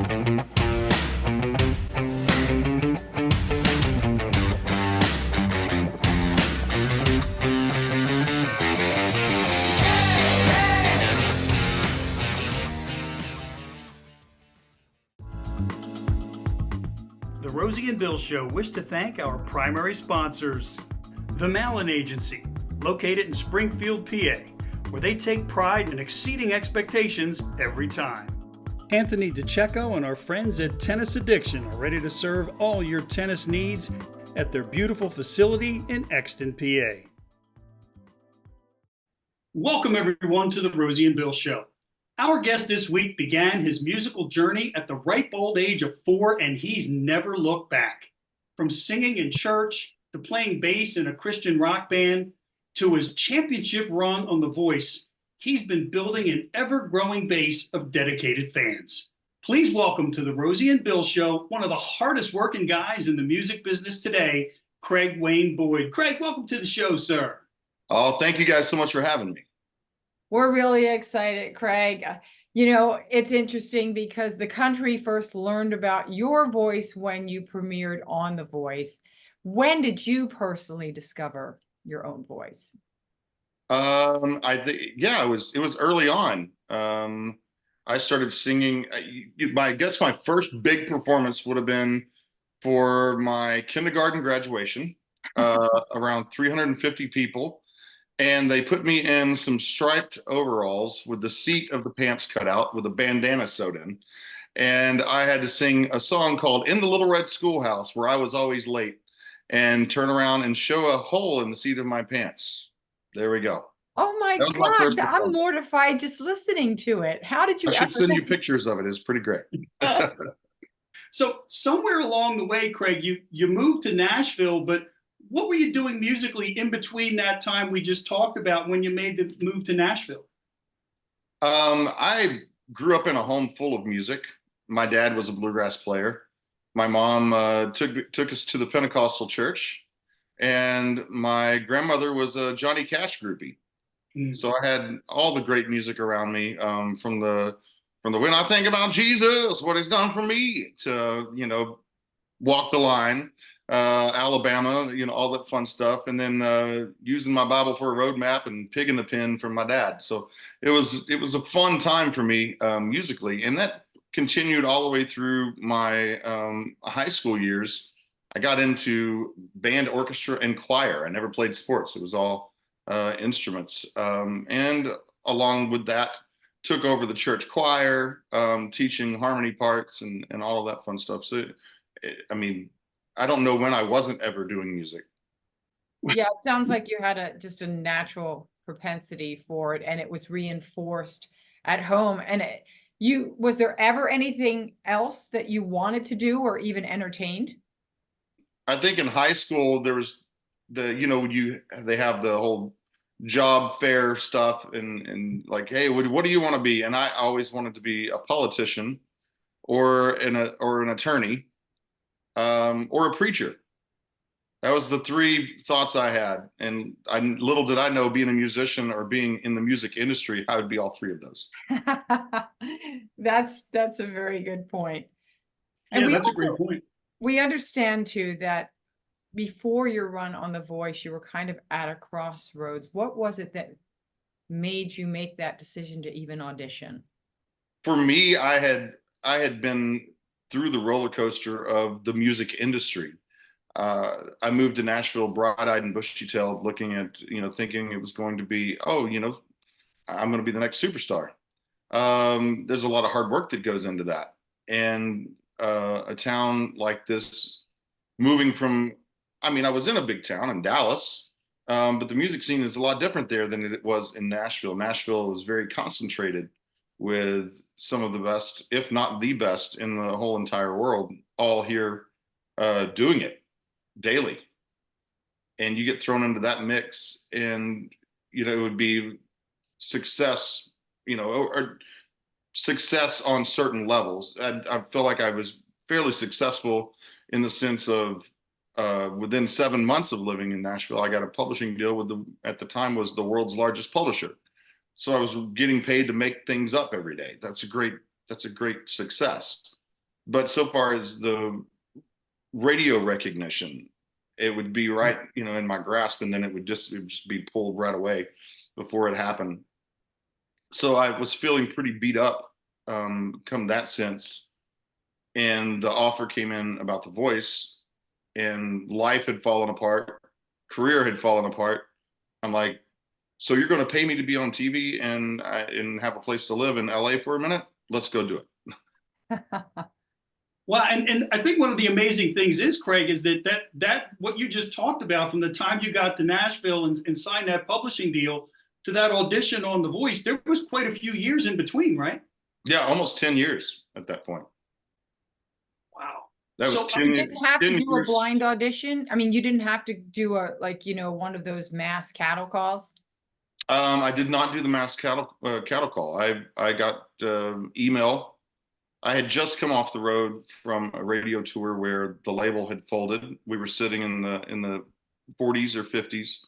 The Rosie and Bill Show wish to thank our primary sponsors. The Mallon Agency, located in Springfield, PA, where they take pride in exceeding expectations every time. Anthony DeCecco and our friends at Tennis Addiction are ready to serve all your tennis needs at their beautiful facility in Exton, PA. Welcome everyone to the Rosie and Bill Show. Our guest this week began his musical journey at the ripe old age of 4, and he's never looked back. From singing in church, to playing bass in a Christian rock band, to his championship run on The Voice, he's been building an ever-growing base of dedicated fans. Please welcome to the Rosie and Bill Show, one of the hardest working guys in the music business today, Craig Wayne Boyd. Craig, welcome to the show, sir. Oh, thank you guys so much for having me. We're really excited, Craig. You know, it's interesting because the country first learned about your voice when you premiered on The Voice. When did you personally discover your own voice? I think, yeah, it was early on. I started singing. I guess my first big performance would have been for my kindergarten graduation, around 350 people. And they put me in some striped overalls with the seat of the pants cut out with a bandana sewed in. And I had to sing a song called In the Little Red Schoolhouse, where I was always late, and turn around and show a hole in the seat of my pants. There we go. Oh my God, I'm mortified just listening to it. How did you I should send you pictures of it. It's pretty great. So somewhere along the way, Craig, you moved to Nashville, but what were you doing musically in between that time we just talked about when you made the move to Nashville? I grew up in a home full of music. My dad was a bluegrass player. My mom took us to the Pentecostal church, and my grandmother was a Johnny Cash groupie. So I had all the great music around me, from the When I Think About Jesus, What He's Done for Me, to, Walk the Line, Alabama, all that fun stuff, and then using my Bible for a roadmap and Pig in the Pen from my dad. So it was a fun time for me musically, and that continued all the way through my high school years. I got into band, orchestra, and choir. I never played sports; it was all instruments, and along with that, took over the church choir, teaching harmony parts and all of that fun stuff. So, I don't know when I wasn't ever doing music. Yeah, it sounds like you had just a natural propensity for it, and it was reinforced at home. And was there ever anything else that you wanted to do or even entertained? I think in high school there was they have the whole job fair stuff and like, hey, what do you want to be? And I always wanted to be a politician or an attorney. Or a preacher. That was the three thoughts I had. And little did I know, being a musician or being in the music industry, I would be all three of those. That's a very good point. And yeah, that's a great point. We understand too that before your run on The Voice, you were kind of at a crossroads. What was it that made you make that decision to even audition? For me, I had been through the roller coaster of the music industry. I moved to Nashville bright-eyed and bushy-tailed, looking at, thinking it was going to be, I'm going to be the next superstar. There's a lot of hard work that goes into that. And a town like this, moving from, I was in a big town in Dallas, but the music scene is a lot different there than it was in Nashville. Nashville was very concentrated with some of the best, if not the best, in the whole entire world, all here doing it daily. And you get thrown into that mix, and it would be success, or success on certain levels. I feel like I was fairly successful in the sense of within 7 months of living in Nashville, I got a publishing deal with at the time was the world's largest publisher. So I was getting paid to make things up every day. That's a great success. But so far as the radio recognition, it would be right, in my grasp, and then it would just be pulled right away before it happened. So I was feeling pretty beat up, come that sense. And the offer came in about The Voice, and life had fallen apart, career had fallen apart. I'm like, so you're going to pay me to be on TV and have a place to live in LA for a minute? Let's go do it. Well, and I think one of the amazing things is, Craig, is that what you just talked about, from the time you got to Nashville and signed that publishing deal to that audition on The Voice, there was quite a few years in between, right? Yeah, almost 10 years at that point. Wow. That was So 10, You didn't have to 10 do a years. blind audition? I mean, you didn't have to do one of those mass cattle calls? I did not do the mass cattle call. I got email. I had just come off the road from a radio tour where the label had folded. We were sitting in the 40s or 50s,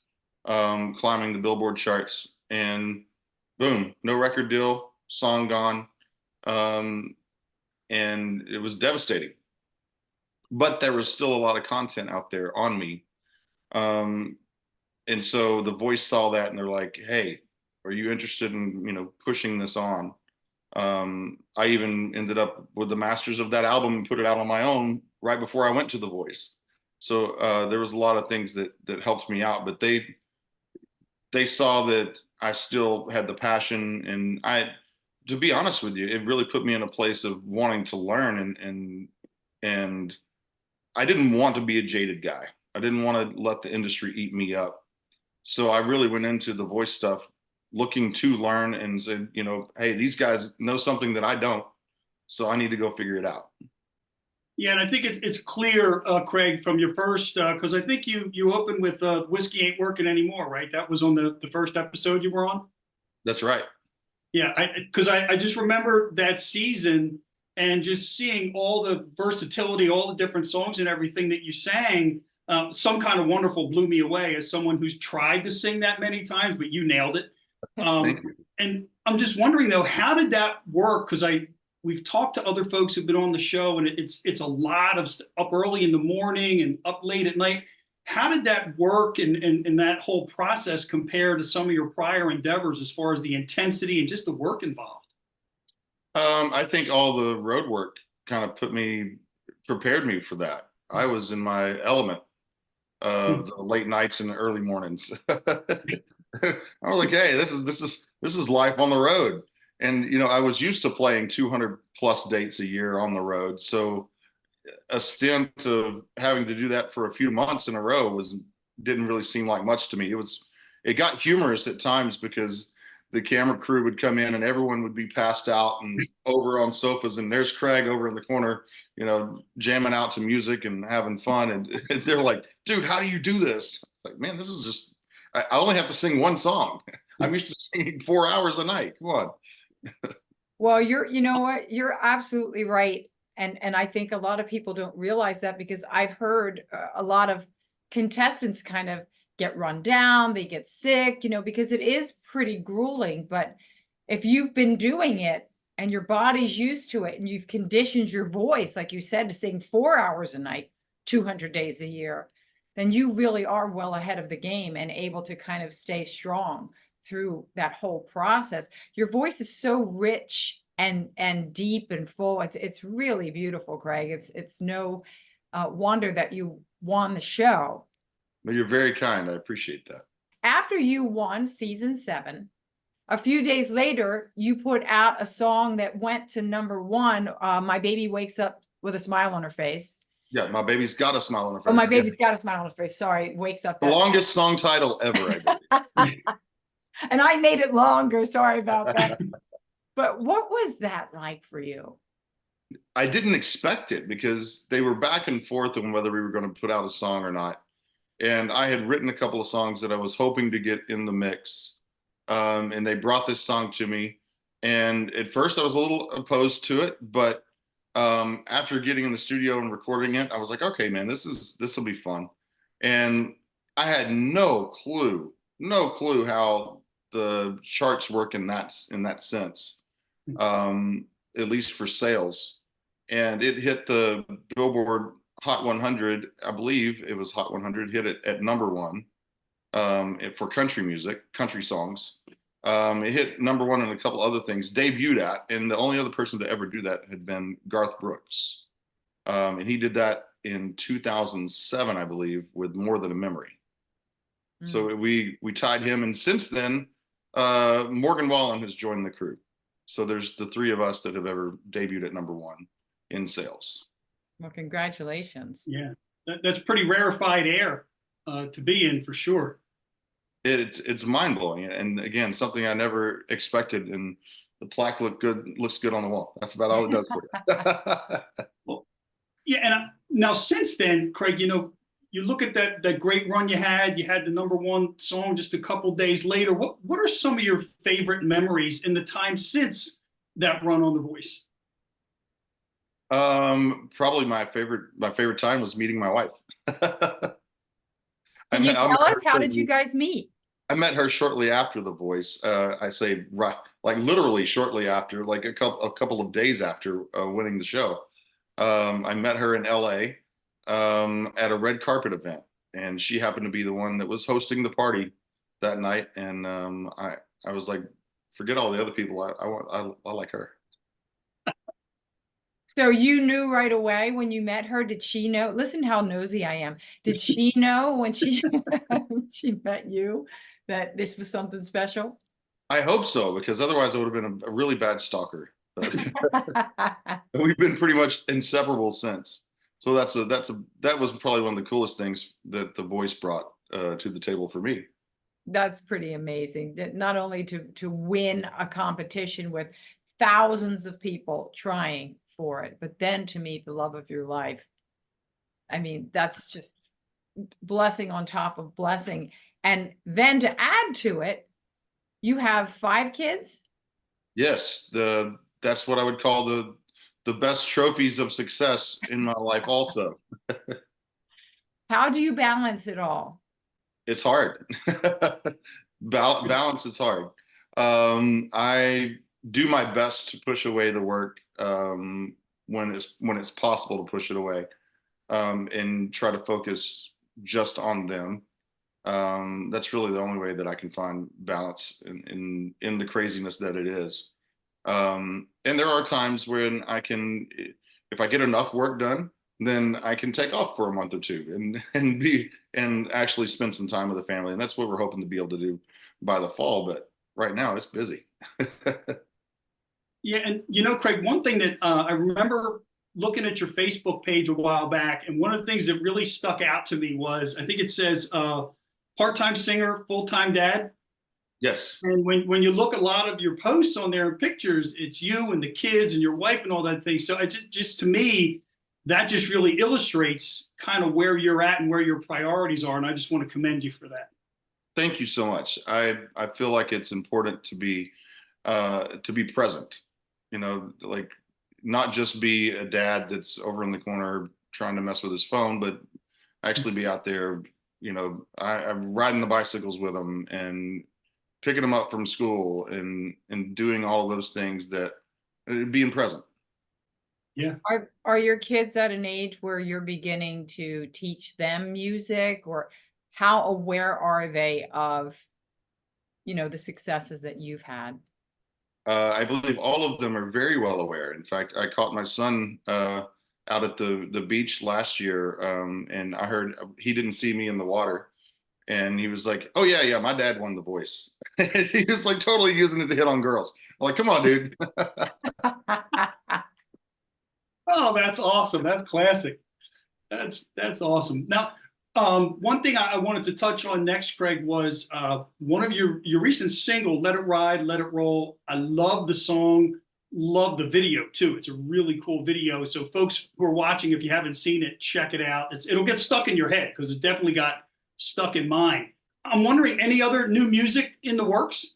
climbing the Billboard charts, and boom, no record deal, song gone, um, and it was devastating. But there was still a lot of content out there on me, and so The Voice saw that, and they're like, "Hey, are you interested in pushing this on?" I even ended up with the masters of that album and put it out on my own right before I went to The Voice. So there was a lot of things that helped me out, but they saw that I still had the passion, and to be honest with you, it really put me in a place of wanting to learn, and I didn't want to be a jaded guy. I didn't want to let the industry eat me up. So I really went into The Voice stuff looking to learn and said, hey, these guys know something that I don't, so I need to go figure it out. Yeah, and I think it's clear, Craig, from your first, because I think you opened with "Whiskey Ain't Working Anymore," right? That was on the first episode you were on. That's right. Yeah, because I just remember that season and just seeing all the versatility, all the different songs and everything that you sang. Some Kind of Wonderful blew me away as someone who's tried to sing that many times, but you nailed it. Thank you. And I'm just wondering though, how did that work? Because we've talked to other folks who've been on the show, and it's a lot of up early in the morning and up late at night. How did that work, and that whole process compare to some of your prior endeavors as far as the intensity and just the work involved? I think all the road work kind of prepared me for that. I was in my element of the late nights and the early mornings. I was like, hey, this is life on the road. And I was used to playing 200 plus dates a year on the road. So a stint of having to do that for a few months in a row didn't really seem like much to me. It got humorous at times because the camera crew would come in and everyone would be passed out and over on sofas, and there's Craig over in the corner, jamming out to music and having fun. And they're like, dude, how do you do this? It's like, man, this is just, I only have to sing one song. I'm used to singing 4 hours a night. Come on. Well, you know what? You're absolutely right. And I think a lot of people don't realize that, because I've heard a lot of contestants kind of get run down, they get sick, because it is pretty grueling. But if you've been doing it and your body's used to it and you've conditioned your voice, like you said, to sing 4 hours a night, 200 days a year, then you really are well ahead of the game and able to kind of stay strong through that whole process. Your voice is so rich and deep and full. It's really beautiful, Craig. It's no wonder that you won the show. Well, you're very kind. I appreciate that. After you won season 7, a few days later, you put out a song that went to #1, My Baby Wakes Up with a Smile on Her Face. Yeah, My Baby's Got a Smile on Her Face. Oh, My Baby's Got a Smile on Her Face. Sorry, wakes up. The longest song title ever, I believe. And I made it longer. Sorry about that. But what was that like for you? I didn't expect it because they were back and forth on whether we were going to put out a song or not. And I had written a couple of songs that I was hoping to get in the mix. And they brought this song to me. And at first I was a little opposed to it, but after getting in the studio and recording it, I was like, okay, man, this will be fun. And I had no clue how the charts work in that sense, at least for sales. and it hit the Billboard Hot 100. I believe it was Hot 100. Hit it at number one for country music, country songs. It hit number one in a couple other things. Debuted at, and the only other person to ever do that had been Garth Brooks, and he did that in 2007, I believe, with More Than a Memory. So we tied him, and since then, Morgan Wallen has joined the crew. So there's the three of us that have ever debuted at number one in sales. Well, congratulations. Yeah, that's pretty rarefied air to be in for sure. It's mind blowing, and again, something I never expected. And the plaque looks good on the wall. That's about all it does for you. Well, yeah, and now since then, Craig, you look at that great run you had the number one song just a couple days later. What are some of your favorite memories in the time since that run on The Voice? Probably my favorite time was meeting my wife. Can you tell us, how did you guys meet? I met her shortly after The Voice. I say right, like literally shortly after, like a couple of days after winning the show. I met her in LA at a red carpet event, and she happened to be the one that was hosting the party that night. And I was like, forget all the other people. I like her. So you knew right away when you met her? Did she know? Listen how nosy I am. Did she know when she she met you that this was something special? I hope so, because otherwise I would have been a really bad stalker. But we've been pretty much inseparable since. So that was probably one of the coolest things that The Voice brought to the table for me. That's pretty amazing. That not only to win a competition with thousands of people trying for it, but then to meet the love of your life. I mean, that's just blessing on top of blessing. And then to add to it, you have 5 kids? Yes, that's what I would call the best trophies of success in my life also. How do you balance it all? It's hard. Balance is hard. I do my best to push away the work when it's possible to push it away, and try to focus just on them. That's really the only way that I can find balance in the craziness that it is. And there are times when if I get enough work done, then I can take off for a month or two and actually spend some time with the family. And that's what we're hoping to be able to do by the fall. But right now it's busy. Yeah, and Craig, one thing that I remember looking at your Facebook page a while back, and one of the things that really stuck out to me was, I think it says part-time singer, full-time dad. Yes. And when you look at a lot of your posts on there and pictures, it's you and the kids and your wife and all that thing. So it just to me, that just really illustrates kind of where you're at and where your priorities are. And I just want to commend you for that. Thank you so much. I feel like it's important to be present, like not just be a dad that's over in the corner trying to mess with his phone, but actually be out there. I'm riding the bicycles with them and picking them up from school and doing all of those things, that being present. Yeah. Are your kids at an age where you're beginning to teach them music, or how aware are they of, the successes that you've had? I believe all of them are very well aware. In fact, I caught my son out at the beach last year, and I heard he didn't see me in the water, and he was like, "Oh yeah, my dad won The Voice." He was like totally using it to hit on girls. I'm like, come on, dude. Oh, that's awesome. That's classic. That's awesome. Now, one thing I wanted to touch on next, Craig, was one of your recent single, "Let It Ride, Let It Roll." I love the song, love the video too. It's a really cool video. So folks who are watching, if you haven't seen it, check it out. It'll get stuck in your head, because it definitely got stuck in mine. I'm wondering, any other new music in the works?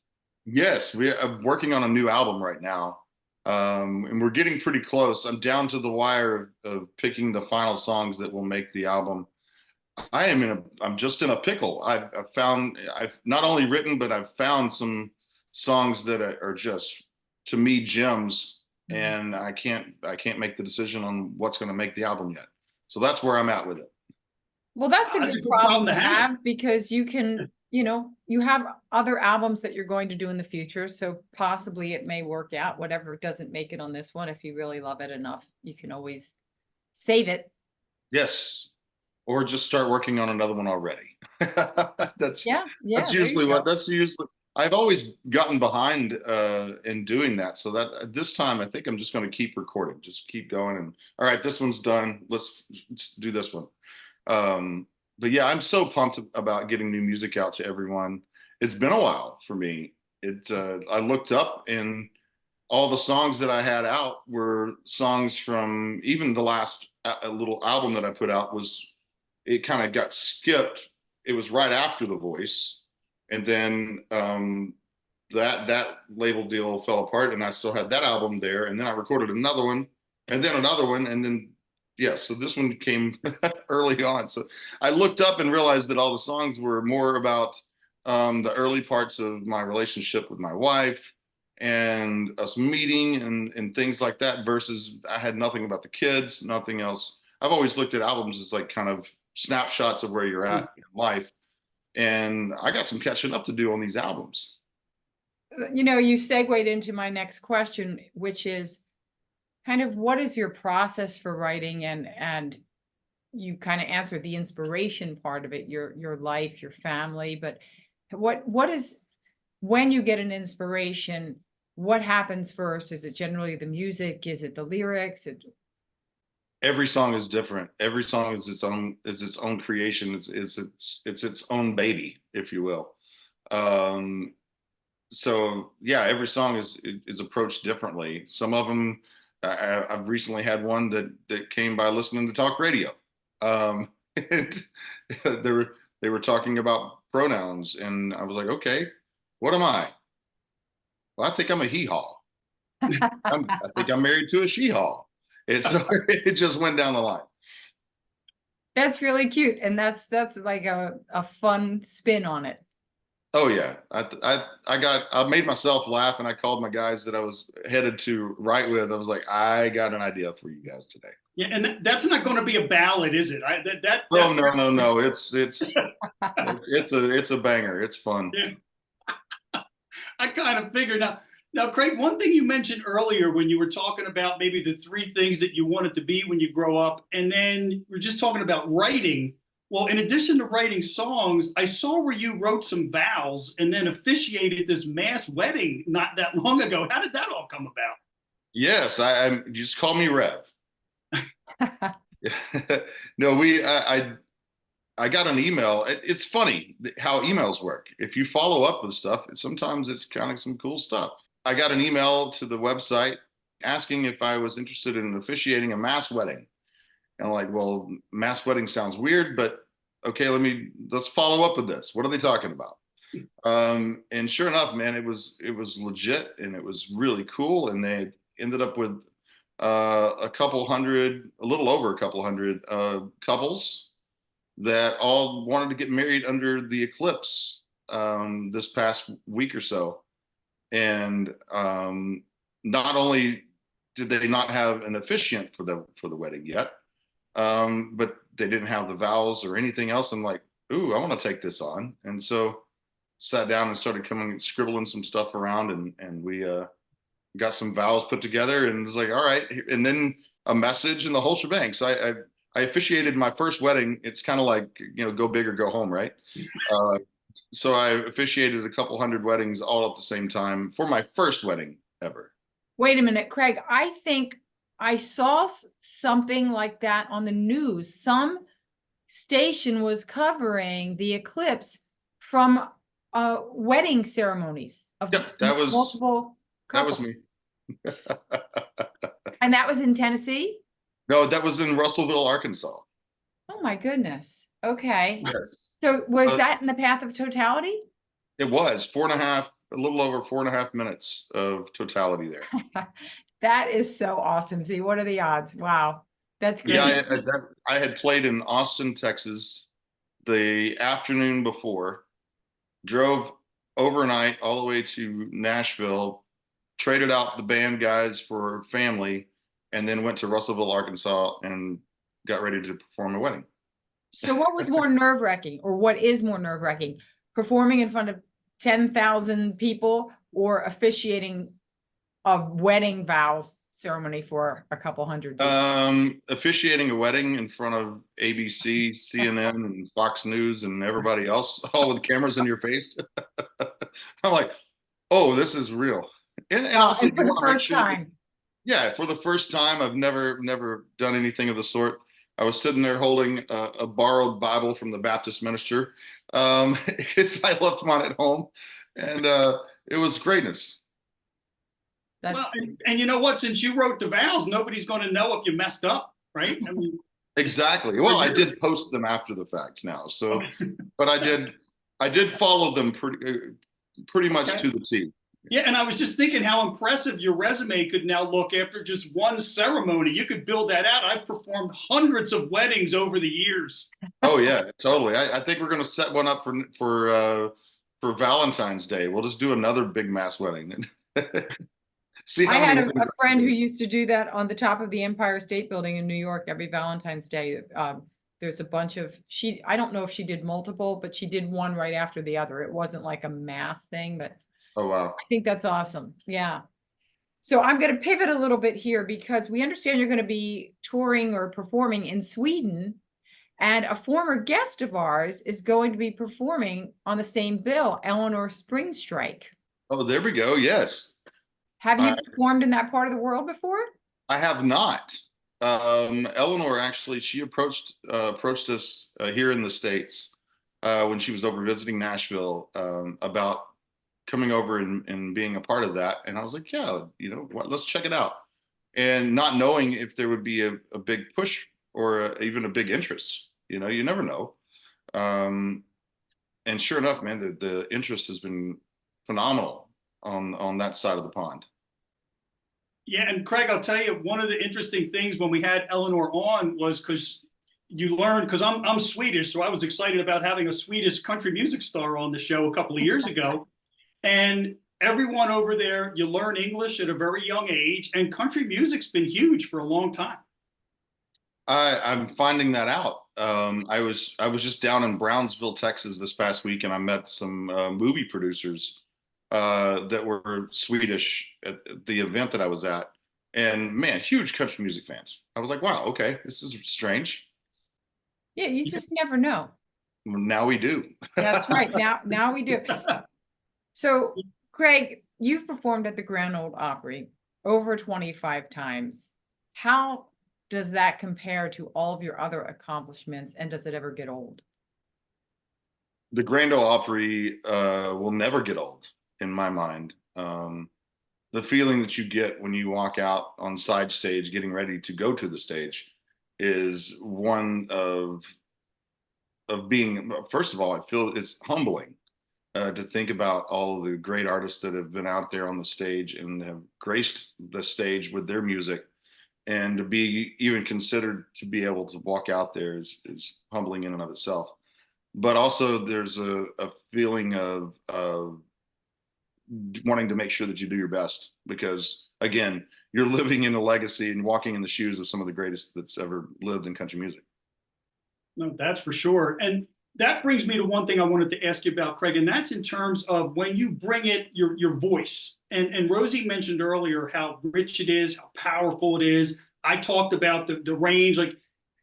Yes, we are working on a new album right now. And we're getting pretty close. I'm down to the wire of picking the final songs that will make the album. I'm just in a pickle. I've not only written, but I've found some songs that are just, to me, gems and I can't make the decision on what's going to make the album yet. So that's where I'm at with it. Well, that's a That's a good good problem problem to to have. have because you can, you have other albums that you're going to do in the future. So possibly it may work out. Whatever doesn't make it on this one, if you really love it enough, you can always save it. Yes, or just start working on another one already. that's Yeah, that's there you usually go. that's usually I've always gotten behind in doing that. So that this time I think I'm just going to keep recording, just keep going. And all right, this one's done. Let's do this one. But yeah, I'm so pumped about getting new music out to everyone. It's been a while for me. I looked up and all the songs that I had out were songs from even the last little album that I put out it kind of got skipped. It was right after The Voice, and then that label deal fell apart, and I still had that album there, and then I recorded another one, and then another one, and then yeah, so this one came early on. So I looked up and realized that all the songs were more about the early parts of my relationship with my wife and us meeting and things like that, versus I had nothing about the kids, nothing else. I've always looked at albums as like kind of snapshots of where you're at in life. And I got some catching up to do on these albums. You segued into my next question, which is kind of what is your process for writing, and you kind of answered the inspiration part of it, your life, your family, but what is, when you get an inspiration, what happens first? Is it generally the music? Is it the lyrics? Every song is different. Every song is its own creation. It's its own baby, if you will. So yeah, every song is approached differently. Some of them, I've recently had one that came by listening to talk radio. And they were talking about pronouns, and I was like, okay, what am I? Well, I think I'm a he-haw. I think I'm married to a she-haw. It just went down the line. That's really cute, and that's like a fun spin on it. Oh yeah, I made myself laugh, and I called my guys that I was headed to write with. I was like, I got an idea for you guys today. Yeah, and that's not going to be a ballad, is it? Oh no, it's a banger. It's fun. Yeah. I kind of figured now, Craig, one thing you mentioned earlier when you were talking about maybe the three things that you wanted to be when you grow up, and then we're just talking about writing. Well, in addition to writing songs, I saw where you wrote some vows and then officiated this mass wedding not that long ago. How did that all come about? Yes, I just call me Rev. No, I got an email. It's funny how emails work. If you follow up with stuff, sometimes it's kind of some cool stuff. I got an email to the website asking if I was interested in officiating a mass wedding. And I'm like, well, mass wedding sounds weird, but okay, let's follow up with this. What are they talking about? And sure enough, man, it was legit, and it was really cool. And they ended up with a little over a couple hundred couples that all wanted to get married under the eclipse this past week or so. And not only did they not have an officiant for the wedding yet, but they didn't have the vows or anything else. I'm like, ooh, I want to take this on. And so sat down and started scribbling some stuff around, and we got some vows put together, and it's like, all right. And then a message and the whole shebang. So I officiated my first wedding. It's kind of like, go big or go home, right? So I officiated a couple hundred weddings all at the same time for my first wedding ever. Wait a minute, Craig. I think I saw something like that on the news. Some station was covering the eclipse from wedding ceremonies of Yep, multiple couples. that was me. And that was in Tennessee? No, that was in Russellville, Arkansas. Oh my goodness. Okay. Yes. So was that in the path of totality? It was a little over 4.5 minutes of totality there. That is so awesome. See, what are the odds? Wow. That's great. Yeah, I had played in Austin, Texas the afternoon before, drove overnight all the way to Nashville, traded out the band guys for family, and then went to Russellville, Arkansas, and got ready to perform a wedding. So what was more nerve-wracking, or what is more nerve-wracking, performing in front of 10,000 people or officiating a wedding vows ceremony for a couple hundred people? Officiating a wedding in front of ABC, CNN, and Fox News and everybody else, all with cameras in your face. I'm like, oh, this is real. And also, And you for the want to make first sure that, time. yeah, for the first time, I've never done anything of the sort. I was sitting there holding a borrowed Bible from the Baptist minister, because I left mine at home, and it was greatness. That's Well, and you know what? Since you wrote the vows, nobody's going to know if you messed up, right? I mean, Exactly. Well, I did post them after the fact now, so, okay. but I did follow them pretty much Okay. to the T. Yeah, and I was just thinking how impressive your resume could now look after just one ceremony. You could build that out. I've performed hundreds of weddings over the years. Oh yeah, totally. I think we're going to set one up for Valentine's Day. We'll just do another big mass wedding. See I how had many a weddings I friend can who do. used to do that on the top of the Empire State Building in New York every Valentine's Day. There's a bunch of I don't know if she did multiple, but she did one right after the other. It wasn't like a mass thing, but Oh wow. I think that's awesome. Yeah. So I'm going to pivot a little bit here because we understand you're going to be touring or performing in Sweden, and a former guest of ours is going to be performing on the same bill, Eleanor Springstrike. Oh, there we go. Yes. Have you I performed in that part of the world before? I have not. Eleanor actually, she approached us here in the States when she was over visiting Nashville, about coming over and being a part of that. And I was like, yeah, you know what, let's check it out. And not knowing if there would be a big push or even a big interest, you never know. Um, and sure enough, man, the interest has been phenomenal on that side of the pond. Yeah, and Craig, I'll tell you, one of the interesting things when we had Eleanor on was because you learned, because I'm Swedish, so I was excited about having a Swedish country music star on the show a couple of years ago. And everyone over there, you learn English at a very young age, and country music's been huge for a long time. I'm finding that out. I was just down in Brownsville, Texas this past week, and I met some movie producers that were Swedish at the event that I was at, and man, huge country music fans. I was like, wow, okay, this is strange. Yeah, you just never know. Now we do. That's right. Now we do. So, Craig, you've performed at the Grand Ole Opry over 25 times. How does that compare to all of your other accomplishments, and does it ever get old? The Grand Ole Opry will never get old in my mind. The feeling that you get when you walk out on side stage, getting ready to go to the stage, is one of being. First of all, I feel it's humbling to think about all of the great artists that have been out there on the stage and have graced the stage with their music, and to be even considered to be able to walk out there is humbling in and of itself. But also, there's a feeling of wanting to make sure that you do your best, because again, you're living in a legacy and walking in the shoes of some of the greatest that's ever lived in country music. No, that's for sure. And that brings me to one thing I wanted to ask you about, Craig, and that's in terms of when you bring it, your voice. And Rosie mentioned earlier how rich it is, how powerful it is. I talked about the range, like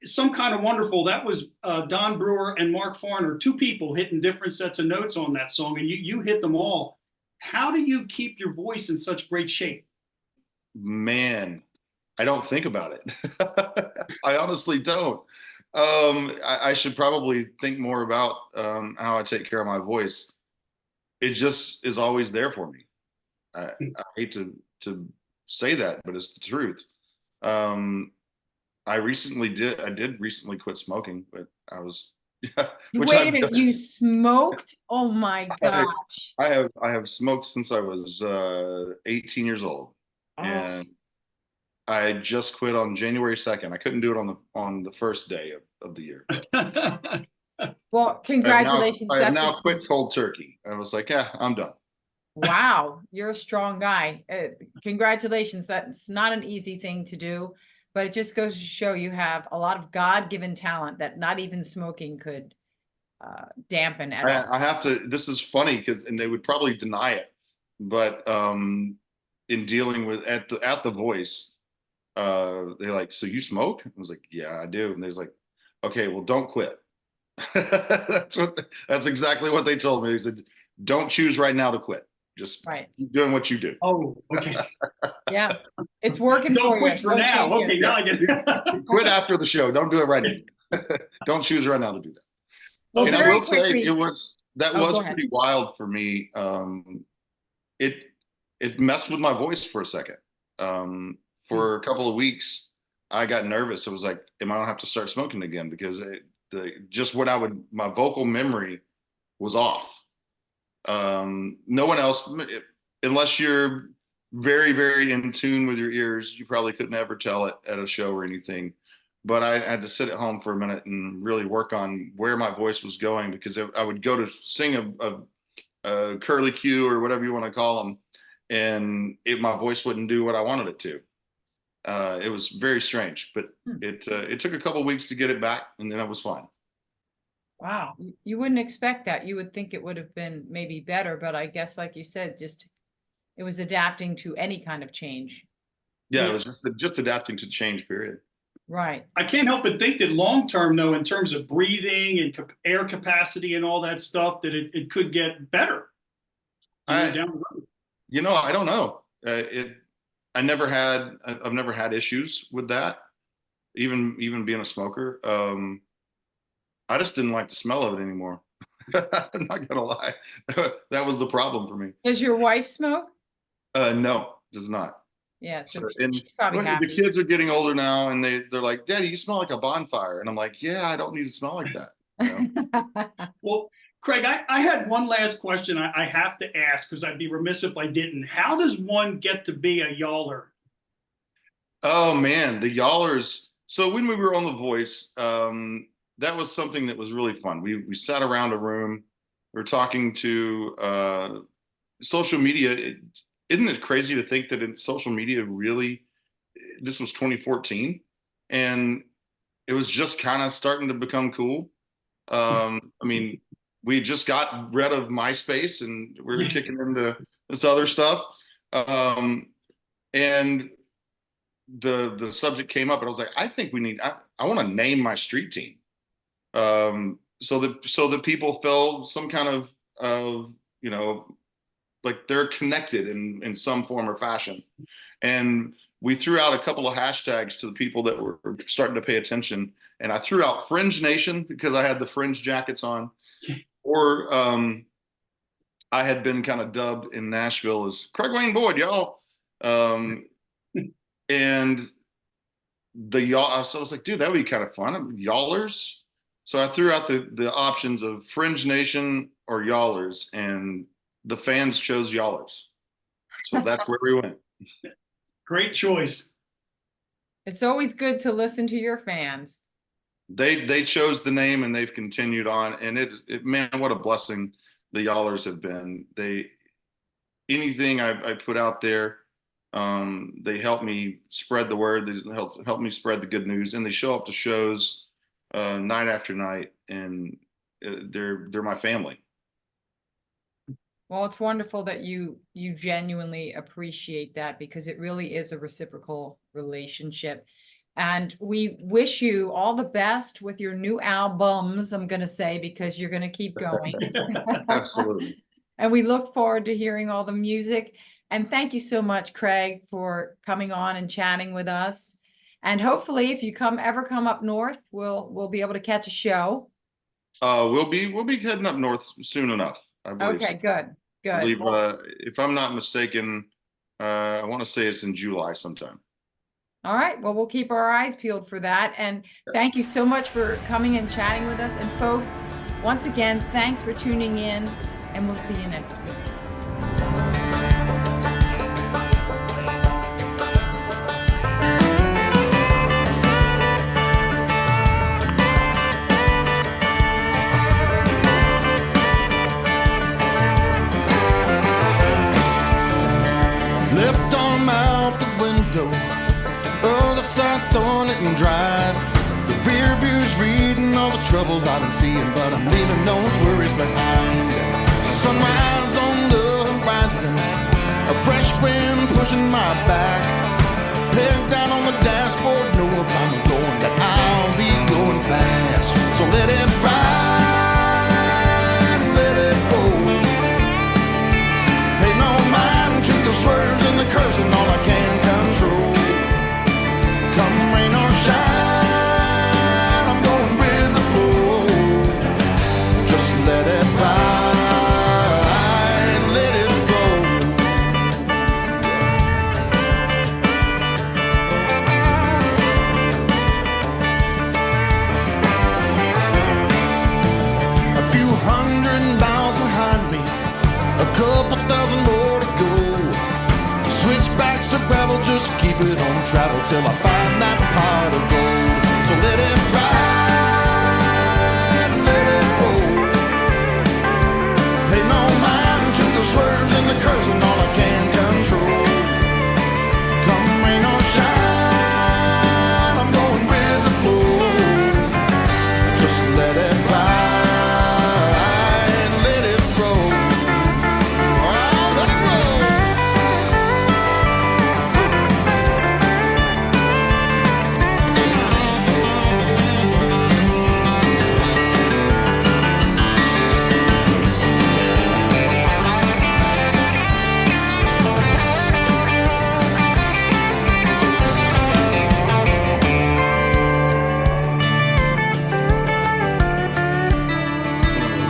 Some Kind of Wonderful. That was Don Brewer and Mark Farner, two people hitting different sets of notes on that song, and you hit them all. How do you keep your voice in such great shape? Man, I don't think about it. I honestly don't. I should probably think more about how I take care of my voice. It just is always there for me. I hate to say that, but it's the truth. Um, I did recently quit smoking, but I was, which Wait a I've minute, done. you smoked? Oh my I, gosh. I have smoked since I was 18 years old, Oh, and I just quit on January 2nd. I couldn't do it on the first day of the year, but well, I have now congratulations. I have That's now quit a cold turkey. I was like, yeah, I'm done. Wow, you're a strong guy. Congratulations. That's not an easy thing to do, but it just goes to show you have a lot of God-given talent that not even smoking could dampen at all. I have to. This is funny because, and they would probably deny it, but in dealing with at the Voice, they're like, "So you smoke?" I was like, "Yeah, I do." And they're like, "Okay, well, don't quit." That's exactly what they told me. They said, "Don't choose right now to quit. Just Right. keep doing what you do." Oh, okay. Yeah. It's working Don't for you. quit for now. change it. Okay, now I get it. Quit after the show. Don't do it right now. Don't choose right now to do that. Well, And I very will say quickly. it was that Oh, was go ahead. pretty wild for me. It it messed with my voice for a second. For a couple of weeks, I got nervous. It was like, am I gonna have to start smoking again? Because just what my vocal memory was off. No one else, unless you're very, very in tune with your ears, you probably couldn't ever tell it at a show or anything. But I had to sit at home for a minute and really work on where my voice was going, because I would go to sing a curly cue or whatever you want to call them, and my voice wouldn't do what I wanted it to. It was very strange, but it took a couple of weeks to get it back, and then it was fine. Wow. You wouldn't expect that. You would think it would have been maybe better, but I guess, like you said, it was adapting to any kind of change. Yeah, it was just adapting to change, period. Right. I can't help but think that long term, though, in terms of breathing and air capacity and all that stuff, that it could get better. Down the road. I don't know. I've never had issues with that. Even being a smoker, I just didn't like the smell of it anymore. I'm not gonna lie, that was the problem for me. Does your wife smoke? No, does not. Yeah, so And she's probably happy. the kids are getting older now, and they're like, "Daddy, you smell like a bonfire," and I'm like, "Yeah, I don't need to smell like that." Well, Craig, I had one last question I have to ask, because I'd be remiss if I didn't. How does one get to be a yaller? Oh man, the yallers. So when we were on The Voice, that was something that was really fun. We sat around a room. We were talking to social media. Isn't it crazy to think that in social media, really, this was 2014, and it was just kind of starting to become cool. I mean, we just got rid of MySpace, and we were kicking into this other stuff. And the subject came up, and I was like, I think I want to name my street team, so that people feel some kind of like they're connected in some form or fashion. And we threw out a couple of hashtags to the people that were starting to pay attention. And I threw out Fringe Nation because I had the fringe jackets on, or I had been kind of dubbed in Nashville as Craig Wayne Boyd, y'all. And so I was like, dude, that would be kind of fun. Yallers. So I threw out the options of Fringe Nation or Yallers, and the fans chose Yallers. So that's where we went. Great choice. It's always good to listen to your fans. They chose the name, and they've continued on. And it man, what a blessing the Yallers have been. Anything I put out there, they help me spread the word. They help me spread the good news, and they show up to shows night after night, and they're my family. Well, it's wonderful that you genuinely appreciate that, because it really is a reciprocal relationship. And we wish you all the best with your new albums, I'm going to say, because you're going to keep going. Absolutely. And we look forward to hearing all the music. And thank you so much, Craig, for coming on and chatting with us. And hopefully, if you ever come up north, we'll be able to catch a show. We'll be heading up north soon enough, I believe. Okay, good. I believe, if I'm not mistaken, I want to say it's in July sometime. All right. Well, we'll keep our eyes peeled for that. And thank you so much for coming and chatting with us. And folks, once again, thanks for tuning in, and we'll see you next week. side throwing it and drive. The rear view's reading all the trouble I've been seeing, but I'm leaving those worries behind. Sunrise on the horizon, a fresh wind pushing my back. Head down on the dashboard, know if I'm going that I'll be going fast. So let it ride, let it roll. Pay no mind to the swerves and the curves and all I can control. Come rain or shine, I'm going with the flow. Just let it ride, let it roll. A few hundred miles behind me, a couple thousand more to go. Switchbacks to gravel, just keep it on travel till I find that pot of gold. So let it ride, let it roll. Pay no mind to the swerves and the curves and all I can control. Come rain or shine, I'm going with the flow. Just let it ride, let it roll. Oh, let it roll.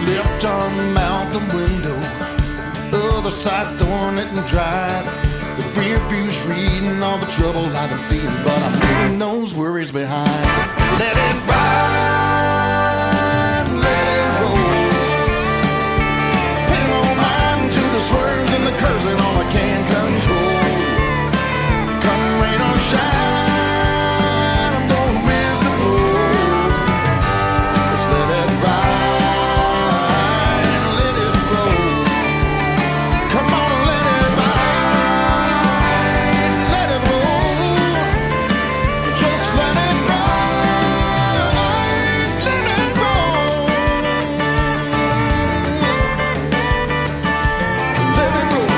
Left arm out the window, other side throwing it and drive. The rear view's reading all the trouble I've been seeing, but I'm leaving those worries behind. Let it ride, let it roll. Pay no mind to the swerves and the curves and all I can control. Come rain or shine, I'm going with the flow. Just let it ride, let it roll. Come on, let it ride, let it roll. Just let it ride, let it roll. Let it roll.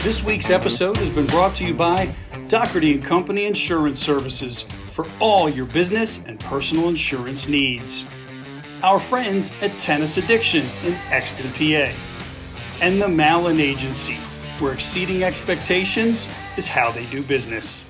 This week's episode has been brought to you by Doherty & Company Insurance Services for all your business and personal insurance needs. Our friends at Tennis Addiction in Exton, PA. And the Malin Agency, where exceeding expectations is how they do business.